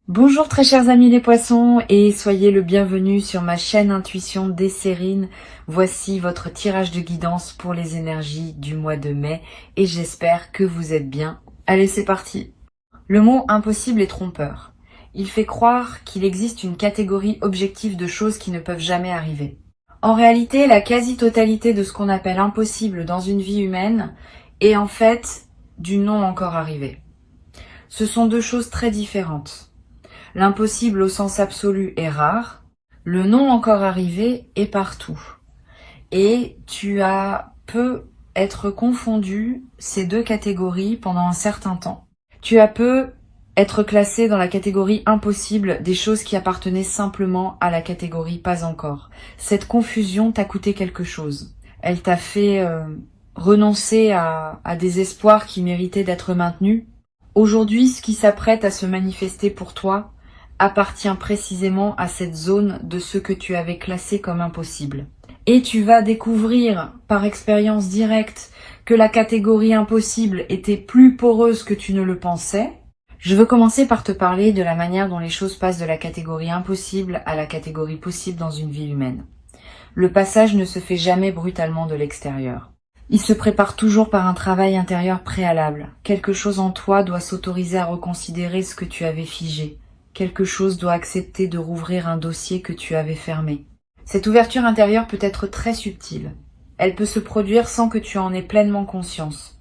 Bonjour très chers amis les poissons et soyez le bienvenu sur ma chaîne Intuition Desserine. Voici votre tirage de guidance pour les énergies du mois de mai et j'espère que vous êtes bien. Allez, c'est parti. Le mot impossible est trompeur. Il fait croire qu'il existe une catégorie objective de choses qui ne peuvent jamais arriver. En réalité, la quasi-totalité de ce qu'on appelle impossible dans une vie humaine est en fait du non encore arrivé. Ce sont deux choses très différentes. L'impossible au sens absolu est rare, le non encore arrivé est partout. Et peux être confondu ces deux catégories pendant un certain temps. Tu peux être classé dans la catégorie impossible des choses qui appartenaient simplement à la catégorie pas encore. Cette confusion t'a coûté quelque chose. Elle t'a fait renoncer à des espoirs qui méritaient d'être maintenus. Aujourd'hui, ce qui s'apprête à se manifester pour toi appartient précisément à cette zone de ce que tu avais classé comme impossible. Et tu vas découvrir par expérience directe que la catégorie impossible était plus poreuse que tu ne le pensais. Je veux commencer par te parler de la manière dont les choses passent de la catégorie impossible à la catégorie possible dans une vie humaine. Le passage ne se fait jamais brutalement de l'extérieur. Il se prépare toujours par un travail intérieur préalable. Quelque chose en toi doit s'autoriser à reconsidérer ce que tu avais figé. Quelque chose doit accepter de rouvrir un dossier que tu avais fermé. Cette ouverture intérieure peut être très subtile. Elle peut se produire sans que tu en aies pleinement conscience.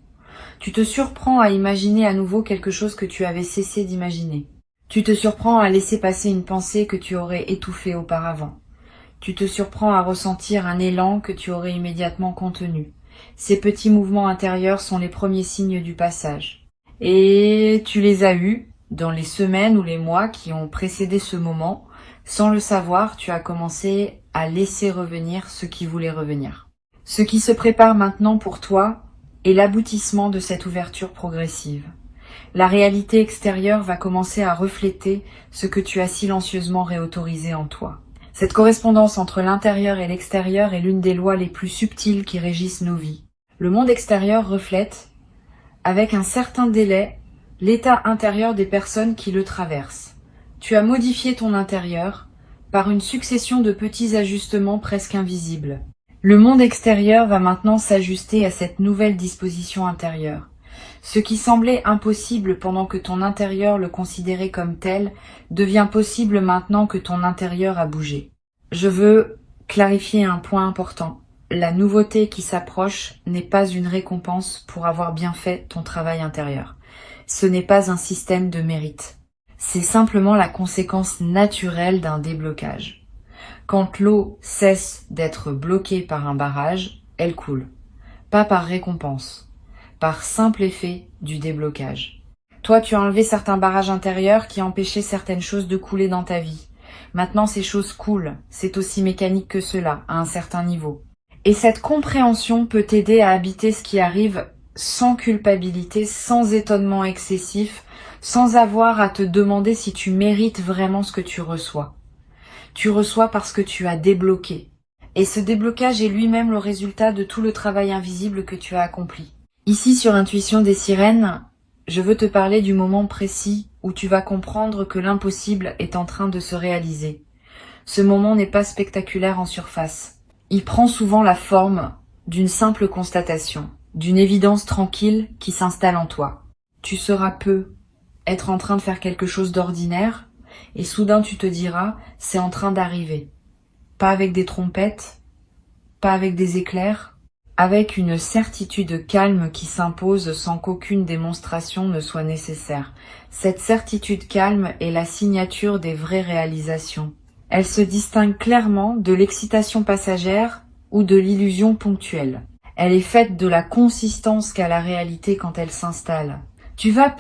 Tu te surprends à imaginer à nouveau quelque chose que tu avais cessé d'imaginer. Tu te surprends à laisser passer une pensée que tu aurais étouffée auparavant. Tu te surprends à ressentir un élan que tu aurais immédiatement contenu. Ces petits mouvements intérieurs sont les premiers signes du passage. Et tu les as eus dans les semaines ou les mois qui ont précédé ce moment. Sans le savoir, tu as commencé à laisser revenir ce qui voulait revenir. Ce qui se prépare maintenant pour toi est l'aboutissement de cette ouverture progressive. La réalité extérieure va commencer à refléter ce que tu as silencieusement réautorisé en toi. Cette correspondance entre l'intérieur et l'extérieur est l'une des lois les plus subtiles qui régissent nos vies. Le monde extérieur reflète, avec un certain délai, l'état intérieur des personnes qui le traversent. Tu as modifié ton intérieur par une succession de petits ajustements presque invisibles. Le monde extérieur va maintenant s'ajuster à cette nouvelle disposition intérieure. Ce qui semblait impossible pendant que ton intérieur le considérait comme tel devient possible maintenant que ton intérieur a bougé. Je veux clarifier un point important. La nouveauté qui s'approche n'est pas une récompense pour avoir bien fait ton travail intérieur. Ce n'est pas un système de mérite. C'est simplement la conséquence naturelle d'un déblocage. Quand l'eau cesse d'être bloquée par un barrage, elle coule. Pas par récompense, par simple effet du déblocage. Toi, tu as enlevé certains barrages intérieurs qui empêchaient certaines choses de couler dans ta vie. Maintenant, ces choses coulent. C'est aussi mécanique que cela, à un certain niveau. Et cette compréhension peut t'aider à habiter ce qui arrive sans culpabilité, sans étonnement excessif, sans avoir à te demander si tu mérites vraiment ce que tu reçois. Tu reçois parce que tu as débloqué. Et ce déblocage est lui-même le résultat de tout le travail invisible que tu as accompli. Ici, sur Intuition des Sirènes, je veux te parler du moment précis où tu vas comprendre que l'impossible est en train de se réaliser. Ce moment n'est pas spectaculaire en surface. Il prend souvent la forme d'une simple constatation, d'une évidence tranquille qui s'installe en toi. Tu sauras peu être en train de faire quelque chose d'ordinaire, et soudain tu te diras, c'est en train d'arriver. Pas avec des trompettes, pas avec des éclairs, avec une certitude calme qui s'impose sans qu'aucune démonstration ne soit nécessaire. Cette certitude calme est la signature des vraies réalisations. Elle se distingue clairement de l'excitation passagère ou de l'illusion ponctuelle. Elle est faite de la consistance qu'a la réalité quand elle s'installe. Tu vas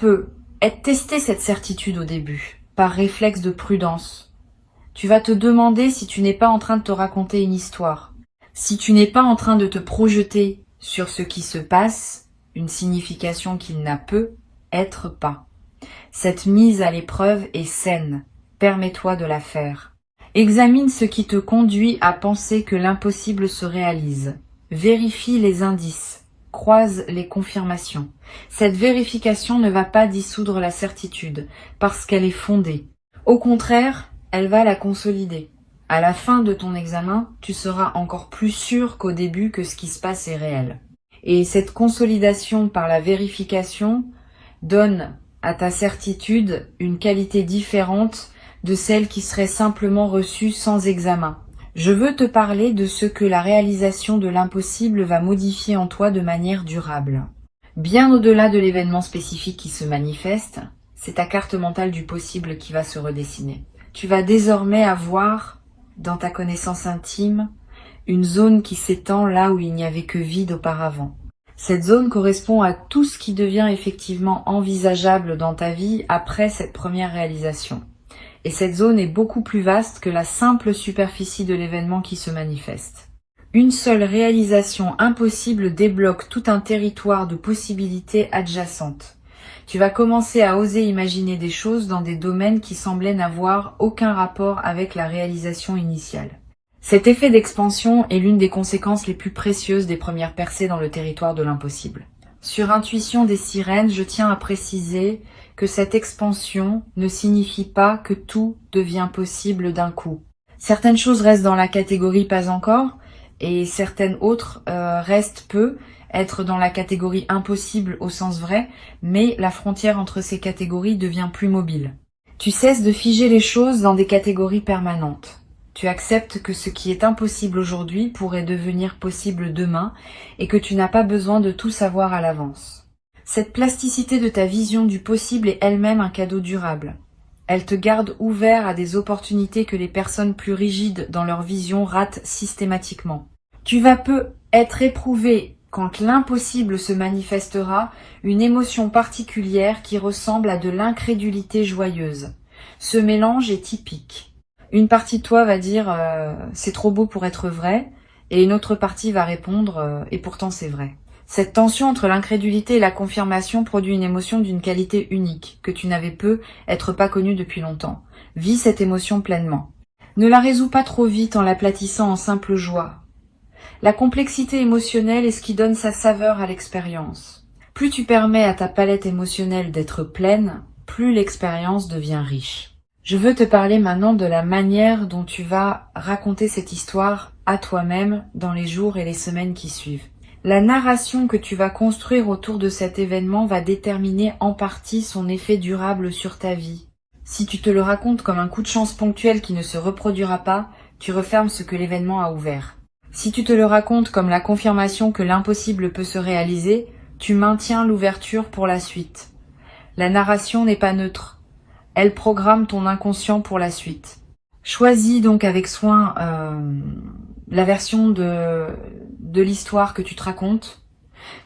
tester cette certitude au début, par réflexe de prudence. Tu vas te demander si tu n'es pas en train de te raconter une histoire, si tu n'es pas en train de te projeter sur ce qui se passe, une signification qu'il n'a peut être pas. Cette mise à l'épreuve est saine, permets-toi de la faire. Examine ce qui te conduit à penser que l'impossible se réalise. Vérifie les indices, croise les confirmations. Cette vérification ne va pas dissoudre la certitude, parce qu'elle est fondée. Au contraire, elle va la consolider. À la fin de ton examen, tu seras encore plus sûr qu'au début que ce qui se passe est réel. Et cette consolidation par la vérification donne à ta certitude une qualité différente de celle qui serait simplement reçue sans examen. Je veux te parler de ce que la réalisation de l'impossible va modifier en toi de manière durable. Bien au-delà de l'événement spécifique qui se manifeste, c'est ta carte mentale du possible qui va se redessiner. Tu vas désormais avoir, dans ta connaissance intime, une zone qui s'étend là où il n'y avait que vide auparavant. Cette zone correspond à tout ce qui devient effectivement envisageable dans ta vie après cette première réalisation. Et cette zone est beaucoup plus vaste que la simple superficie de l'événement qui se manifeste. Une seule réalisation impossible débloque tout un territoire de possibilités adjacentes. Tu vas commencer à oser imaginer des choses dans des domaines qui semblaient n'avoir aucun rapport avec la réalisation initiale. Cet effet d'expansion est l'une des conséquences les plus précieuses des premières percées dans le territoire de l'impossible. Sur intuition des sirènes, je tiens à préciser que cette expansion ne signifie pas que tout devient possible d'un coup. Certaines choses restent dans la catégorie pas encore, et certaines autres restent peu être dans la catégorie impossible au sens vrai, mais la frontière entre ces catégories devient plus mobile. Tu cesses de figer les choses dans des catégories permanentes. Tu acceptes que ce qui est impossible aujourd'hui pourrait devenir possible demain et que tu n'as pas besoin de tout savoir à l'avance. Cette plasticité de ta vision du possible est elle-même un cadeau durable. Elle te garde ouvert à des opportunités que les personnes plus rigides dans leur vision ratent systématiquement. Tu vas peu être éprouvé quand l'impossible se manifestera, une émotion particulière qui ressemble à de l'incrédulité joyeuse. Ce mélange est typique. Une partie de toi va dire c'est trop beau pour être vrai, et une autre partie va répondre et pourtant c'est vrai. Cette tension entre l'incrédulité et la confirmation produit une émotion d'une qualité unique, que tu n'avais être pas connue depuis longtemps. Vis cette émotion pleinement. Ne la résous pas trop vite en l'aplatissant en simple joie. La complexité émotionnelle est ce qui donne sa saveur à l'expérience. Plus tu permets à ta palette émotionnelle d'être pleine, plus l'expérience devient riche. Je veux te parler maintenant de la manière dont tu vas raconter cette histoire à toi-même dans les jours et les semaines qui suivent. La narration que tu vas construire autour de cet événement va déterminer en partie son effet durable sur ta vie. Si tu te le racontes comme un coup de chance ponctuel qui ne se reproduira pas, tu refermes ce que l'événement a ouvert. Si tu te le racontes comme la confirmation que l'impossible peut se réaliser, tu maintiens l'ouverture pour la suite. La narration n'est pas neutre. Elle programme ton inconscient pour la suite. Choisis donc avec soin la version de l'histoire que tu te racontes.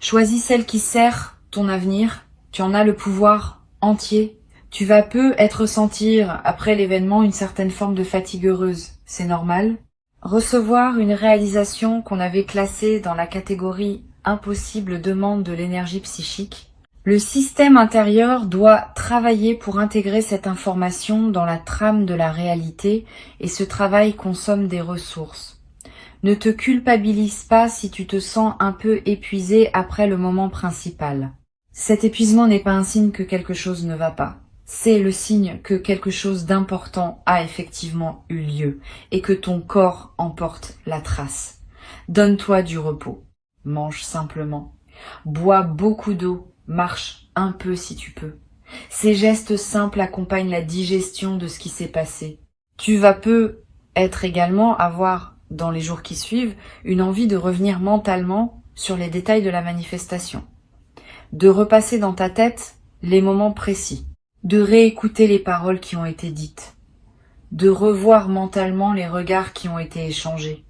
Choisis celle qui sert ton avenir. Tu en as le pouvoir entier. Tu vas peu ressentir après l'événement une certaine forme de fatigue heureuse. C'est normal. Recevoir une réalisation qu'on avait classée dans la catégorie impossible demande de l'énergie psychique. Le système intérieur doit travailler pour intégrer cette information dans la trame de la réalité et ce travail consomme des ressources. Ne te culpabilise pas si tu te sens un peu épuisé après le moment principal. Cet épuisement n'est pas un signe que quelque chose ne va pas. C'est le signe que quelque chose d'important a effectivement eu lieu et que ton corps en porte la trace. Donne-toi du repos. Mange simplement. Bois beaucoup d'eau. Marche un peu si tu peux. Ces gestes simples accompagnent la digestion de ce qui s'est passé. Tu vas également avoir, dans les jours qui suivent, une envie de revenir mentalement sur les détails de la manifestation. De repasser dans ta tête les moments précis. De réécouter les paroles qui ont été dites, de revoir mentalement les regards qui ont été échangés.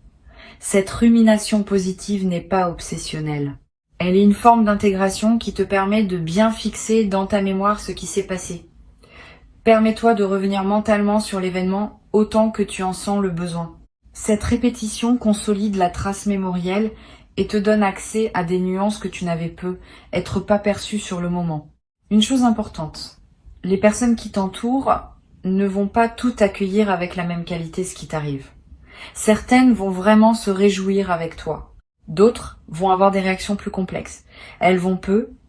Cette rumination positive n'est pas obsessionnelle. Elle est une forme d'intégration qui te permet de bien fixer dans ta mémoire ce qui s'est passé. Permets-toi de revenir mentalement sur l'événement autant que tu en sens le besoin. Cette répétition consolide la trace mémorielle et te donne accès à des nuances que tu n'avais pas perçues sur le moment. Une chose importante. Les personnes qui t'entourent ne vont pas tout accueillir avec la même qualité ce qui t'arrive. Certaines vont vraiment se réjouir avec toi. D'autres vont avoir des réactions plus complexes. Elles vont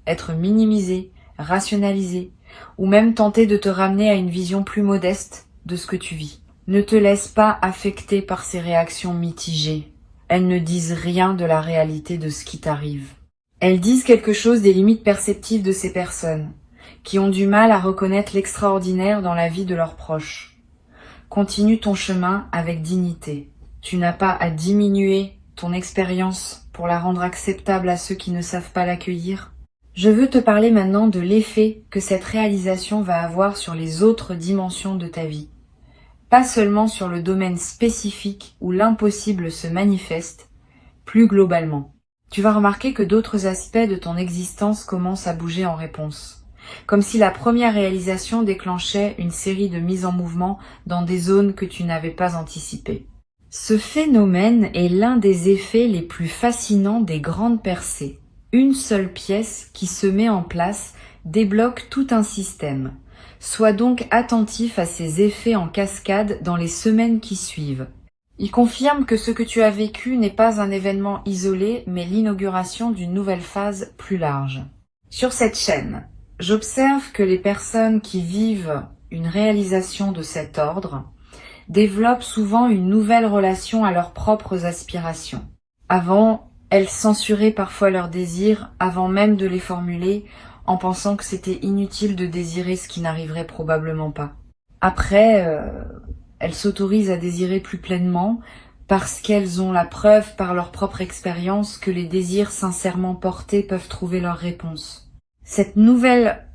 être minimisées, rationalisées, ou même tenter de te ramener à une vision plus modeste de ce que tu vis. Ne te laisse pas affecter par ces réactions mitigées. Elles ne disent rien de la réalité de ce qui t'arrive. Elles disent quelque chose des limites perceptives de ces personnes, qui ont du mal à reconnaître l'extraordinaire dans la vie de leurs proches. Continue ton chemin avec dignité. Tu n'as pas à diminuer ton expérience pour la rendre acceptable à ceux qui ne savent pas l'accueillir. Je veux te parler maintenant de l'effet que cette réalisation va avoir sur les autres dimensions de ta vie. Pas seulement sur le domaine spécifique où l'impossible se manifeste, plus globalement. Tu vas remarquer que d'autres aspects de ton existence commencent à bouger en réponse. Comme si la première réalisation déclenchait une série de mises en mouvement dans des zones que tu n'avais pas anticipées. Ce phénomène est l'un des effets les plus fascinants des grandes percées. Une seule pièce qui se met en place débloque tout un système. Sois donc attentif à ces effets en cascade dans les semaines qui suivent. Il confirme que ce que tu as vécu n'est pas un événement isolé, mais l'inauguration d'une nouvelle phase plus large. Sur cette chaîne, j'observe que les personnes qui vivent une réalisation de cet ordre développent souvent une nouvelle relation à leurs propres aspirations. Avant, elles censuraient parfois leurs désirs avant même de les formuler, en pensant que c'était inutile de désirer ce qui n'arriverait probablement pas. Après, elles s'autorisent à désirer plus pleinement parce qu'elles ont la preuve par leur propre expérience que les désirs sincèrement portés peuvent trouver leur réponse. Cette nouvelle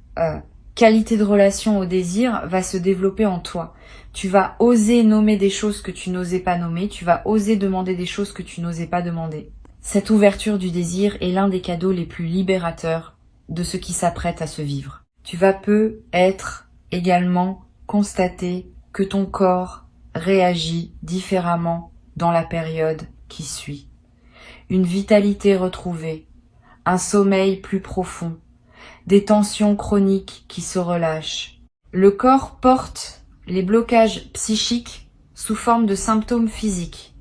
qualité de relation au désir va se développer en toi. Tu vas oser nommer des choses que tu n'osais pas nommer, tu vas oser demander des choses que tu n'osais pas demander. Cette ouverture du désir est l'un des cadeaux les plus libérateurs de ce qui s'apprête à se vivre. Tu vas peut-être également constater que ton corps réagit différemment dans la période qui suit. Une vitalité retrouvée, un sommeil plus profond, des tensions chroniques qui se relâchent. Le corps porte les blocages psychiques sous forme de symptômes physiques.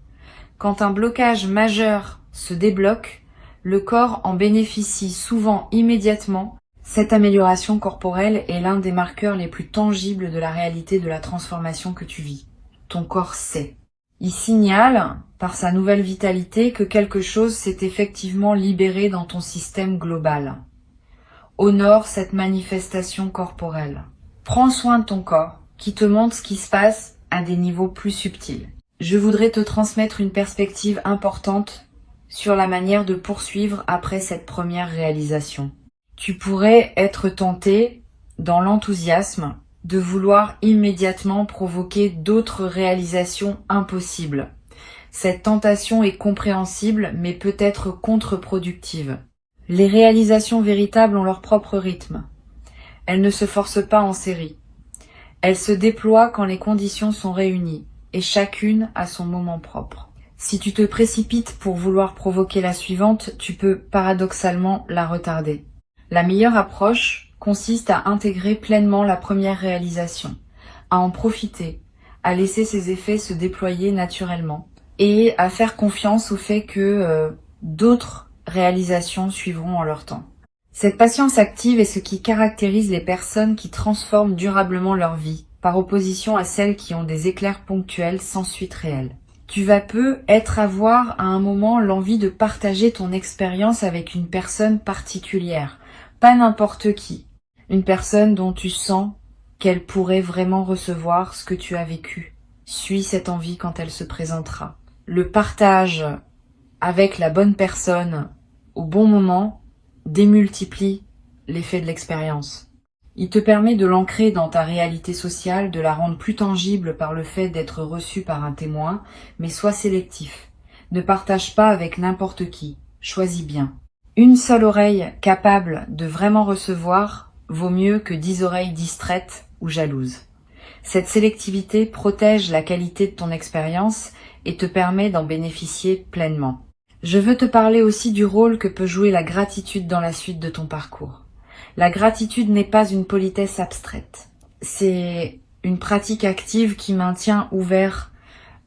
Quand un blocage majeur se débloque, le corps en bénéficie souvent immédiatement. Cette amélioration corporelle est l'un des marqueurs les plus tangibles de la réalité de la transformation que tu vis. Ton corps sait. Il signale, par sa nouvelle vitalité, que quelque chose s'est effectivement libéré dans ton système global. Honore cette manifestation corporelle. Prends soin de ton corps, qui te montre ce qui se passe à des niveaux plus subtils. Je voudrais te transmettre une perspective importante sur la manière de poursuivre après cette première réalisation. Tu pourrais être tenté, dans l'enthousiasme, de vouloir immédiatement provoquer d'autres réalisations impossibles. Cette tentation est compréhensible, mais peut être contre-productive. Les réalisations véritables ont leur propre rythme. Elles ne se forcent pas en série. Elles se déploient quand les conditions sont réunies, et chacune a son moment propre. Si tu te précipites pour vouloir provoquer la suivante, tu peux paradoxalement la retarder. La meilleure approche consiste à intégrer pleinement la première réalisation, à en profiter, à laisser ses effets se déployer naturellement et à faire confiance au fait que d'autres réalisations suivront en leur temps. Cette patience active est ce qui caractérise les personnes qui transforment durablement leur vie, par opposition à celles qui ont des éclairs ponctuels sans suite réelle. Tu vas peut-être avoir à un moment l'envie de partager ton expérience avec une personne particulière, pas n'importe qui. Une personne dont tu sens qu'elle pourrait vraiment recevoir ce que tu as vécu. Suis cette envie quand elle se présentera. Le partage avec la bonne personne au bon moment démultiplie l'effet de l'expérience. Il te permet de l'ancrer dans ta réalité sociale, de la rendre plus tangible par le fait d'être reçu par un témoin, mais sois sélectif. Ne partage pas avec n'importe qui. Choisis bien. Une seule oreille capable de vraiment recevoir vaut mieux que 10 oreilles distraites ou jalouses. Cette sélectivité protège la qualité de ton expérience et te permet d'en bénéficier pleinement. Je veux te parler aussi du rôle que peut jouer la gratitude dans la suite de ton parcours. La gratitude n'est pas une politesse abstraite. C'est une pratique active qui maintient ouvert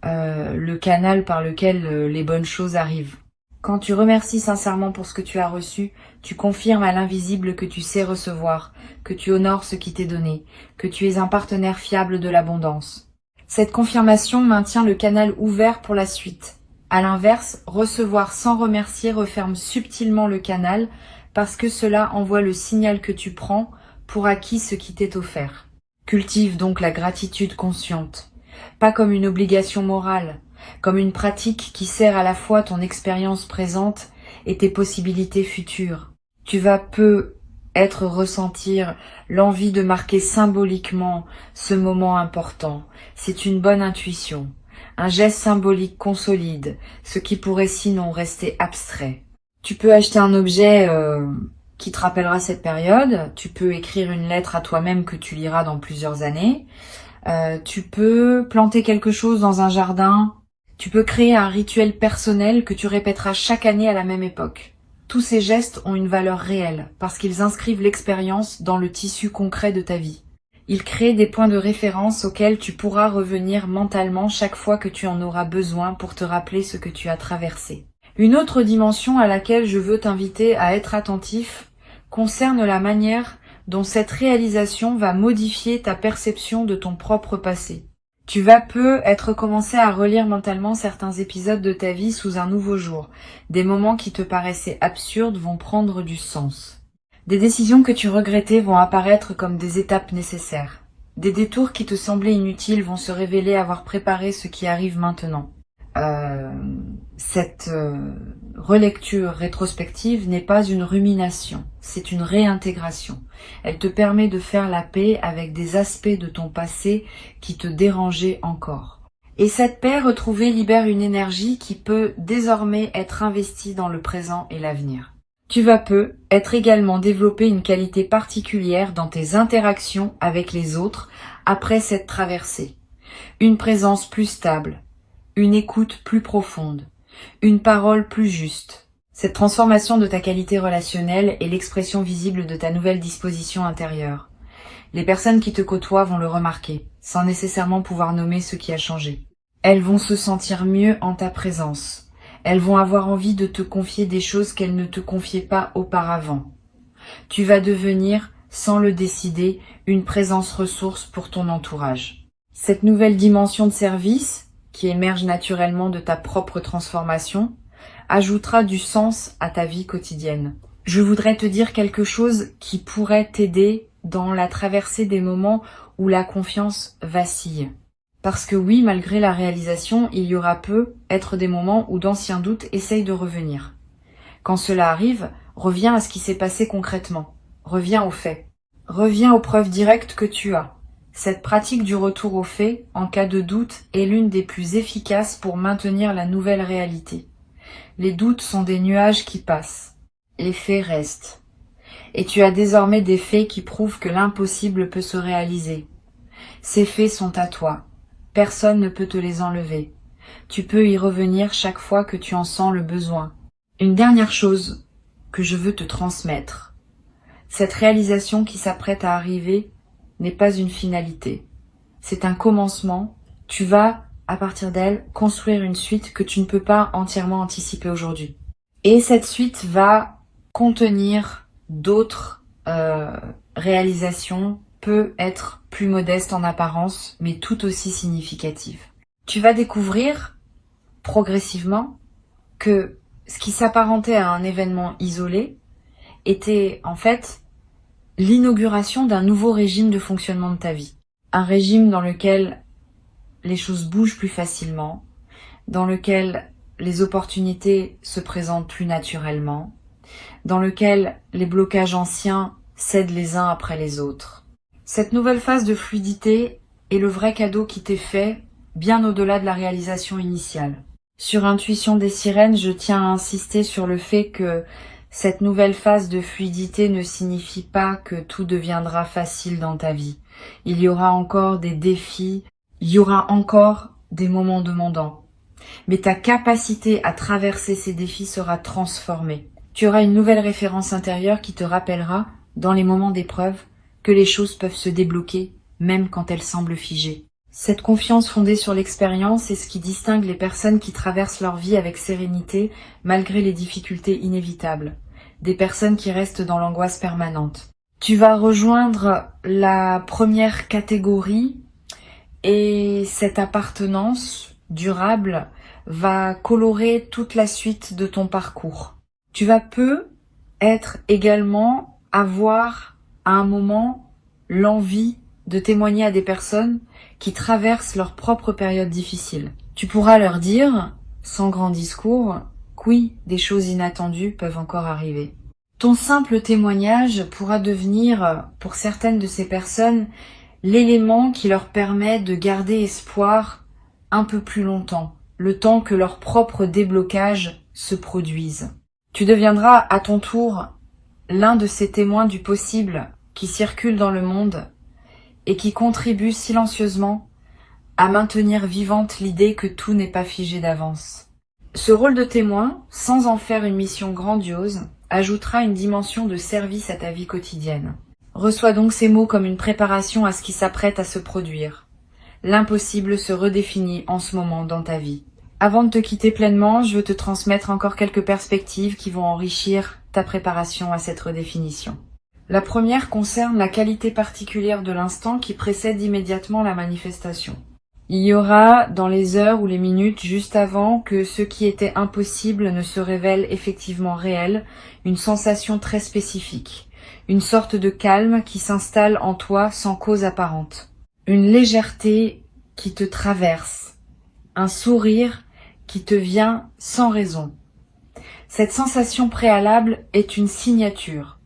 le canal par lequel les bonnes choses arrivent. Quand tu remercies sincèrement pour ce que tu as reçu, tu confirmes à l'invisible que tu sais recevoir, que tu honores ce qui t'est donné, que tu es un partenaire fiable de l'abondance. Cette confirmation maintient le canal ouvert pour la suite. À l'inverse, recevoir sans remercier referme subtilement le canal parce que cela envoie le signal que tu prends pour acquis ce qui t'est offert. Cultive donc la gratitude consciente, pas comme une obligation morale, comme une pratique qui sert à la fois ton expérience présente et tes possibilités futures. Tu vas peut-être ressentir l'envie de marquer symboliquement ce moment important. C'est une bonne intuition. Un geste symbolique consolide ce qui pourrait sinon rester abstrait. Tu peux acheter un objet qui te rappellera cette période. Tu peux écrire une lettre à toi-même que tu liras dans plusieurs années. Tu peux planter quelque chose dans un jardin. Tu peux créer un rituel personnel que tu répéteras chaque année à la même époque. Tous ces gestes ont une valeur réelle parce qu'ils inscrivent l'expérience dans le tissu concret de ta vie. Ils créent des points de référence auxquels tu pourras revenir mentalement chaque fois que tu en auras besoin pour te rappeler ce que tu as traversé. Une autre dimension à laquelle je veux t'inviter à être attentif concerne la manière dont cette réalisation va modifier ta perception de ton propre passé. Tu vas peut-être commencer à relire mentalement certains épisodes de ta vie sous un nouveau jour. Des moments qui te paraissaient absurdes vont prendre du sens. Des décisions que tu regrettais vont apparaître comme des étapes nécessaires. Des détours qui te semblaient inutiles vont se révéler avoir préparé ce qui arrive maintenant. Cette relecture rétrospective n'est pas une rumination, c'est une réintégration. Elle te permet de faire la paix avec des aspects de ton passé qui te dérangeaient encore. Et cette paix retrouvée libère une énergie qui peut désormais être investie dans le présent et l'avenir. Tu vas peut-être également développer une qualité particulière dans tes interactions avec les autres après cette traversée. Une présence plus stable, une écoute plus profonde, une parole plus juste. Cette transformation de ta qualité relationnelle est l'expression visible de ta nouvelle disposition intérieure. Les personnes qui te côtoient vont le remarquer, sans nécessairement pouvoir nommer ce qui a changé. Elles vont se sentir mieux en ta présence. Elles vont avoir envie de te confier des choses qu'elles ne te confiaient pas auparavant. Tu vas devenir, sans le décider, une présence ressource pour ton entourage. Cette nouvelle dimension de service, qui émerge naturellement de ta propre transformation, ajoutera du sens à ta vie quotidienne. Je voudrais te dire quelque chose qui pourrait t'aider dans la traversée des moments où la confiance vacille. Parce que oui, malgré la réalisation, il y aura peut-être des moments où d'anciens doutes essayent de revenir. Quand cela arrive, reviens à ce qui s'est passé concrètement. Reviens aux faits. Reviens aux preuves directes que tu as. Cette pratique du retour aux faits, en cas de doute, est l'une des plus efficaces pour maintenir la nouvelle réalité. Les doutes sont des nuages qui passent. Les faits restent. Et tu as désormais des faits qui prouvent que l'impossible peut se réaliser. Ces faits sont à toi. Personne ne peut te les enlever. Tu peux y revenir chaque fois que tu en sens le besoin. Une dernière chose que je veux te transmettre. Cette réalisation qui s'apprête à arriver n'est pas une finalité. C'est un commencement. Tu vas, à partir d'elle, construire une suite que tu ne peux pas entièrement anticiper aujourd'hui. Et cette suite va contenir d'autres réalisations, peut être plus modeste en apparence, mais tout aussi significative. Tu vas découvrir progressivement que ce qui s'apparentait à un événement isolé était en fait l'inauguration d'un nouveau régime de fonctionnement de ta vie. Un régime dans lequel les choses bougent plus facilement, dans lequel les opportunités se présentent plus naturellement, dans lequel les blocages anciens cèdent les uns après les autres. Cette nouvelle phase de fluidité est le vrai cadeau qui t'est fait, bien au-delà de la réalisation initiale. Sur Intuition des Sirènes, je tiens à insister sur le fait que cette nouvelle phase de fluidité ne signifie pas que tout deviendra facile dans ta vie. Il y aura encore des défis, il y aura encore des moments demandants. Mais ta capacité à traverser ces défis sera transformée. Tu auras une nouvelle référence intérieure qui te rappellera, dans les moments d'épreuve, que les choses peuvent se débloquer, même quand elles semblent figées. Cette confiance fondée sur l'expérience est ce qui distingue les personnes qui traversent leur vie avec sérénité, malgré les difficultés inévitables. Des personnes qui restent dans l'angoisse permanente. Tu vas rejoindre la première catégorie Et cette appartenance durable va colorer toute la suite de ton parcours. Tu vas être également avoir à un moment l'envie de témoigner à des personnes qui traversent leur propre période difficile. Tu pourras leur dire, sans grand discours, que oui, des choses inattendues peuvent encore arriver. Ton simple témoignage pourra devenir, pour certaines de ces personnes, l'élément qui leur permet de garder espoir un peu plus longtemps, le temps que leur propre déblocage se produise. Tu deviendras à ton tour l'un de ces témoins du possible qui circulent dans le monde et qui contribuent silencieusement à maintenir vivante l'idée que tout n'est pas figé d'avance. Ce rôle de témoin, sans en faire une mission grandiose, ajoutera une dimension de service à ta vie quotidienne. Reçois donc ces mots comme une préparation à ce qui s'apprête à se produire. L'impossible se redéfinit en ce moment dans ta vie. Avant de te quitter pleinement, je veux te transmettre encore quelques perspectives qui vont enrichir ta préparation à cette redéfinition. La première concerne la qualité particulière de l'instant qui précède immédiatement la manifestation. Il y aura, dans les heures ou les minutes juste avant que ce qui était impossible ne se révèle effectivement réel, une sensation très spécifique, une sorte de calme qui s'installe en toi sans cause apparente, une légèreté qui te traverse, un sourire qui te vient sans raison. Cette sensation préalable est une signature.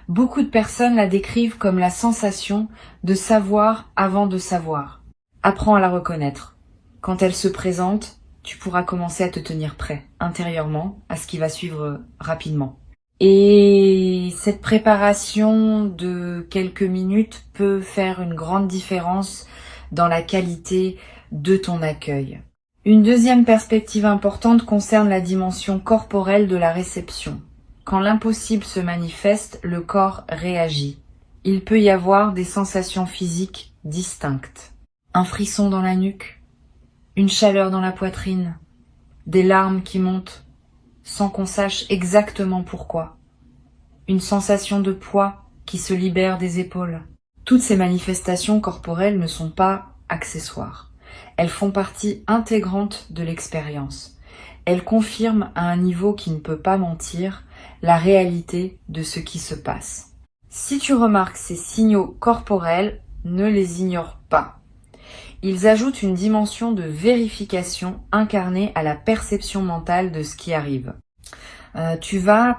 Beaucoup de personnes la décrivent comme la sensation de savoir avant de savoir. Apprends à la reconnaître. Quand elle se présente, tu pourras commencer à te tenir prêt, intérieurement, à ce qui va suivre rapidement. Et cette préparation de quelques minutes peut faire une grande différence dans la qualité de ton accueil. Une deuxième perspective importante concerne la dimension corporelle de la réception. Quand l'impossible se manifeste, le corps réagit. Il peut y avoir des sensations physiques distinctes. Un frisson dans la nuque, une chaleur dans la poitrine, des larmes qui montent, sans qu'on sache exactement pourquoi. Une sensation de poids qui se libère des épaules. Toutes ces manifestations corporelles ne sont pas accessoires. Elles font partie intégrante de l'expérience. Elles confirment à un niveau qui ne peut pas mentir la réalité de ce qui se passe. Si tu remarques ces signaux corporels, ne les ignore pas. Ils ajoutent une dimension de vérification incarnée à la perception mentale de ce qui arrive. Tu vas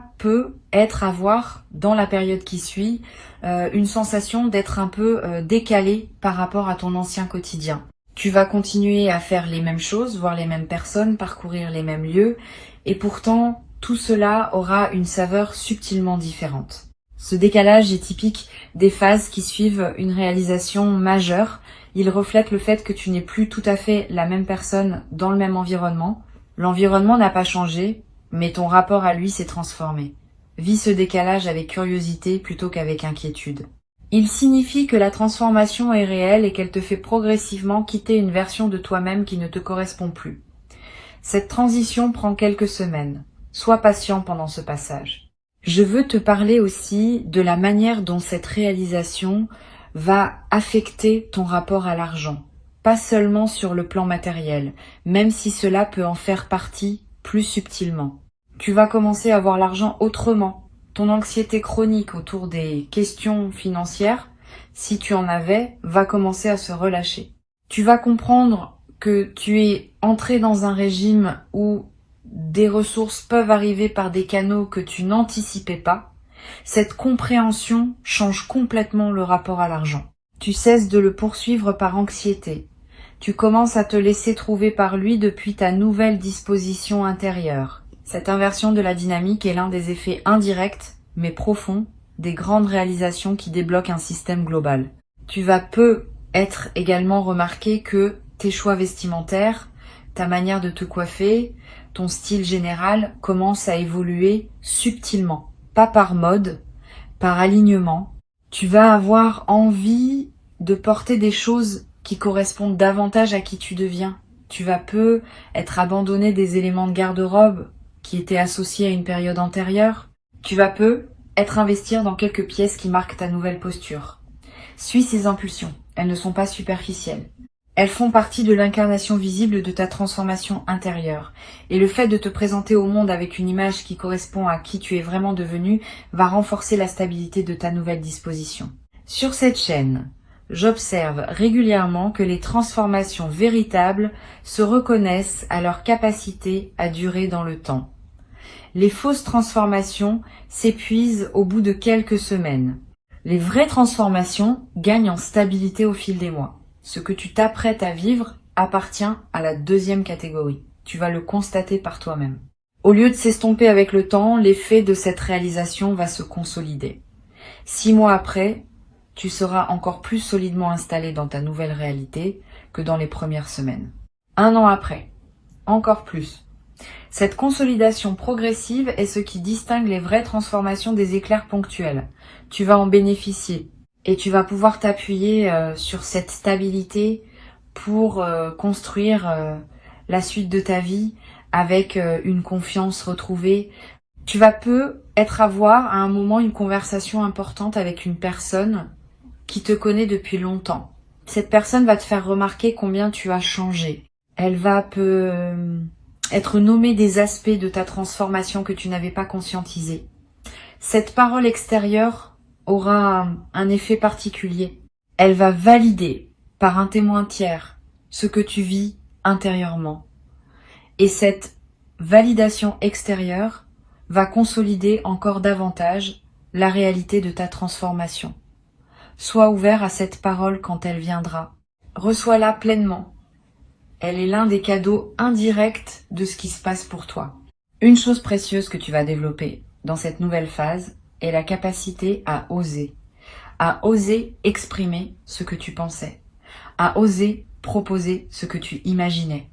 avoir, dans la période qui suit, une sensation d'être un peu décalé par rapport à ton ancien quotidien. Tu vas continuer à faire les mêmes choses, voir les mêmes personnes, parcourir les mêmes lieux, et pourtant, tout cela aura une saveur subtilement différente. Ce décalage est typique des phases qui suivent une réalisation majeure. Il reflète le fait que tu n'es plus tout à fait la même personne dans le même environnement. L'environnement n'a pas changé, mais ton rapport à lui s'est transformé. Vis ce décalage avec curiosité plutôt qu'avec inquiétude. Il signifie que la transformation est réelle et qu'elle te fait progressivement quitter une version de toi-même qui ne te correspond plus. Cette transition prend quelques semaines. Sois patient pendant ce passage. Je veux te parler aussi de la manière dont cette réalisation va affecter ton rapport à l'argent. Pas seulement sur le plan matériel, même si cela peut en faire partie plus subtilement. Tu vas commencer à voir l'argent autrement. Ton anxiété chronique autour des questions financières, si tu en avais, va commencer à se relâcher. Tu vas comprendre que tu es entré dans un régime où des ressources peuvent arriver par des canaux que tu n'anticipais pas. Cette compréhension change complètement le rapport à l'argent. Tu cesses de le poursuivre par anxiété. Tu commences à te laisser trouver par lui depuis ta nouvelle disposition intérieure. Cette inversion de la dynamique est l'un des effets indirects, mais profonds, des grandes réalisations qui débloquent un système global. Tu vas être également remarqué que tes choix vestimentaires, ta manière de te coiffer, ton style général commence à évoluer subtilement. Pas par mode, par alignement. Tu vas avoir envie de porter des choses qui correspondent davantage à qui tu deviens. Tu vas être abandonné des éléments de garde-robe qui étaient associés à une période antérieure. Tu vas être investir dans quelques pièces qui marquent ta nouvelle posture. Suis ces impulsions. Elles ne sont pas superficielles. Elles font partie de l'incarnation visible de ta transformation intérieure. Et le fait de te présenter au monde avec une image qui correspond à qui tu es vraiment devenu va renforcer la stabilité de ta nouvelle disposition. Sur cette chaîne, j'observe régulièrement que les transformations véritables se reconnaissent à leur capacité à durer dans le temps. Les fausses transformations s'épuisent au bout de quelques semaines. Les vraies transformations gagnent en stabilité au fil des mois. Ce que tu t'apprêtes à vivre appartient à la deuxième catégorie. Tu vas le constater par toi-même. Au lieu de s'estomper avec le temps, l'effet de cette réalisation va se consolider. 6 mois après, tu seras encore plus solidement installé dans ta nouvelle réalité que dans les premières semaines. 1 an après, encore plus. Cette consolidation progressive est ce qui distingue les vraies transformations des éclairs ponctuels. Tu vas en bénéficier et tu vas pouvoir t'appuyer sur cette stabilité pour construire la suite de ta vie avec une confiance retrouvée. Tu vas avoir à un moment une conversation importante avec une personne qui te connaît depuis longtemps. Cette personne va te faire remarquer combien tu as changé. Elle va être nommée des aspects de ta transformation que tu n'avais pas conscientisé. Cette parole extérieure aura un effet particulier. Elle va valider par un témoin tiers ce que tu vis intérieurement. Et cette validation extérieure va consolider encore davantage la réalité de ta transformation. Sois ouvert à cette parole quand elle viendra. Reçois-la pleinement. Elle est l'un des cadeaux indirects de ce qui se passe pour toi. Une chose précieuse que tu vas développer dans cette nouvelle phase est la capacité à oser exprimer ce que tu pensais, à oser proposer ce que tu imaginais,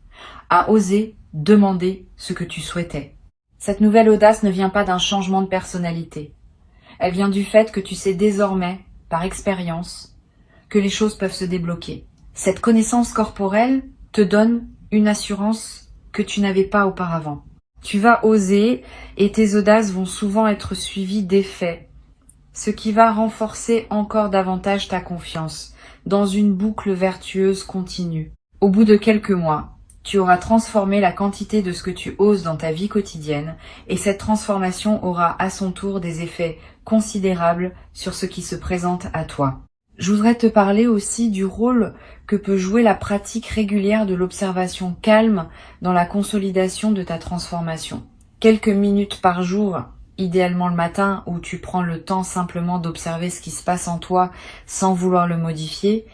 à oser demander ce que tu souhaitais. Cette nouvelle audace ne vient pas d'un changement de personnalité. Elle vient du fait que tu sais désormais, par expérience, que les choses peuvent se débloquer. Cette connaissance corporelle te donne une assurance que tu n'avais pas auparavant. Tu vas oser et tes audaces vont souvent être suivies d'effets, ce qui va renforcer encore davantage ta confiance dans une boucle vertueuse continue. Au bout de quelques mois, tu auras transformé la quantité de ce que tu oses dans ta vie quotidienne et cette transformation aura à son tour des effets considérables sur ce qui se présente à toi. Je voudrais te parler aussi du rôle que peut jouer la pratique régulière de l'observation calme dans la consolidation de ta transformation. Quelques minutes par jour, idéalement le matin, où tu prends le temps simplement d'observer ce qui se passe en toi sans vouloir le modifier.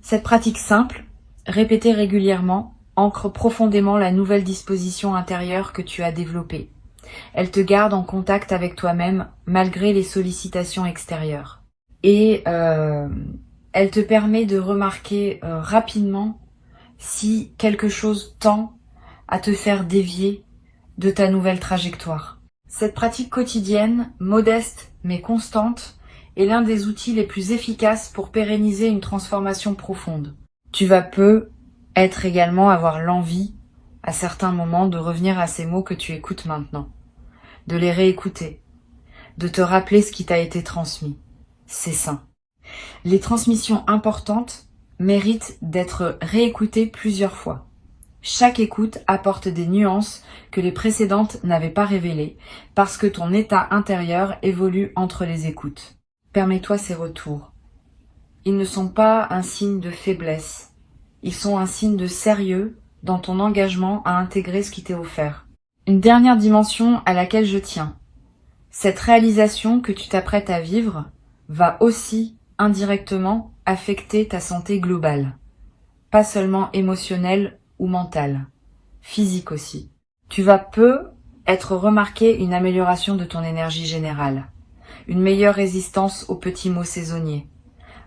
Cette pratique simple, répétée régulièrement, ancre profondément la nouvelle disposition intérieure que tu as développée. Elle te garde en contact avec toi-même malgré les sollicitations extérieures. Et elle te permet de remarquer rapidement si quelque chose tend à te faire dévier de ta nouvelle trajectoire. Cette pratique quotidienne, modeste mais constante, est l'un des outils les plus efficaces pour pérenniser une transformation profonde. Tu vas être également avoir l'envie, à certains moments, de revenir à ces mots que tu écoutes maintenant, de les réécouter, de te rappeler ce qui t'a été transmis. C'est sain. Les transmissions importantes méritent d'être réécoutées plusieurs fois. Chaque écoute apporte des nuances que les précédentes n'avaient pas révélées, parce que ton état intérieur évolue entre les écoutes. Permets-toi ces retours. Ils ne sont pas un signe de faiblesse, ils sont un signe de sérieux dans ton engagement à intégrer ce qui t'est offert. Une dernière dimension à laquelle je tiens. Cette réalisation que tu t'apprêtes à vivre va aussi indirectement affecter ta santé globale, pas seulement émotionnelle ou mentale, physique aussi. Tu vas être remarqué une amélioration de ton énergie générale, une meilleure résistance aux petits maux saisonniers,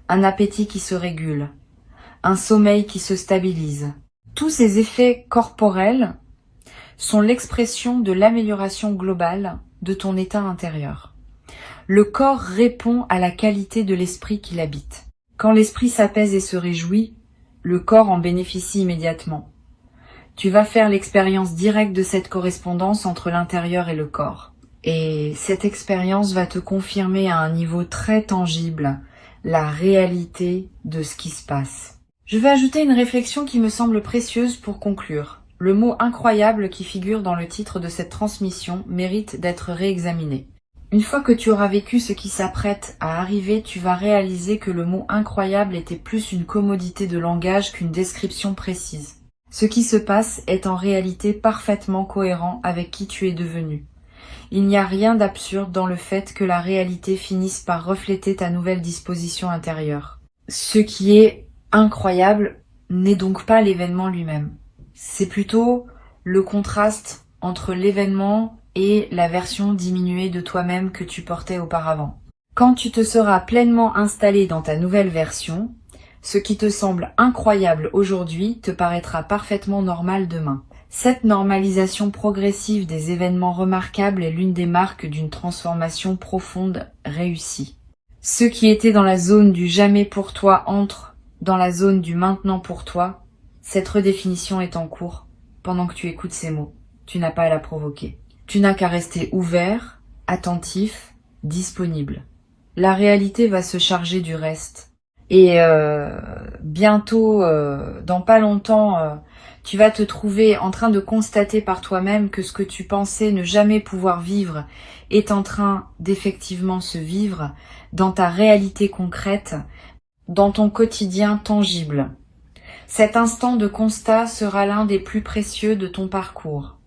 un appétit qui se régule, un sommeil qui se stabilise. Tous ces effets corporels sont l'expression de l'amélioration globale de ton état intérieur. Le corps répond à la qualité de l'esprit qui l'habite. Quand l'esprit s'apaise et se réjouit, le corps en bénéficie immédiatement. Tu vas faire l'expérience directe de cette correspondance entre l'intérieur et le corps. Et cette expérience va te confirmer à un niveau très tangible la réalité de ce qui se passe. Je vais ajouter une réflexion qui me semble précieuse pour conclure. Le mot incroyable qui figure dans le titre de cette transmission mérite d'être réexaminé. Une fois que tu auras vécu ce qui s'apprête à arriver, tu vas réaliser que le mot incroyable était plus une commodité de langage qu'une description précise. Ce qui se passe est en réalité parfaitement cohérent avec qui tu es devenu. Il n'y a rien d'absurde dans le fait que la réalité finisse par refléter ta nouvelle disposition intérieure. Ce qui est incroyable n'est donc pas l'événement lui-même. C'est plutôt le contraste entre l'événement et la version diminuée de toi-même que tu portais auparavant. Quand tu te seras pleinement installé dans ta nouvelle version, ce qui te semble incroyable aujourd'hui te paraîtra parfaitement normal demain. Cette normalisation progressive des événements remarquables est l'une des marques d'une transformation profonde réussie. Ce qui était dans la zone du jamais pour toi entre dans la zone du maintenant pour toi. Cette redéfinition est en cours pendant que tu écoutes ces mots. Tu n'as pas à la provoquer. Tu n'as qu'à rester ouvert, attentif, disponible. La réalité va se charger du reste. Et bientôt, dans pas longtemps, tu vas te trouver en train de constater par toi-même que ce que tu pensais ne jamais pouvoir vivre est en train d'effectivement se vivre dans ta réalité concrète, dans ton quotidien tangible. Cet instant de constat sera l'un des plus précieux de ton parcours.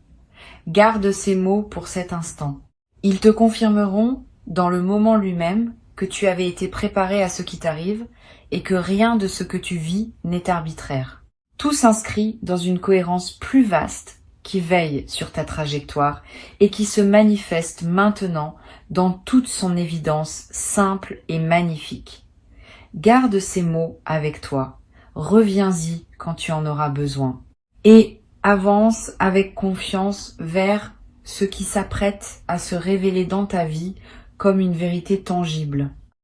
Garde ces mots pour cet instant. Ils te confirmeront, dans le moment lui-même, que tu avais été préparé à ce qui t'arrive et que rien de ce que tu vis n'est arbitraire. Tout s'inscrit dans une cohérence plus vaste qui veille sur ta trajectoire et qui se manifeste maintenant dans toute son évidence simple et magnifique. Garde ces mots avec toi. Reviens-y quand tu en auras besoin. Et avance avec confiance vers ce qui s'apprête à se révéler dans ta vie comme une vérité tangible.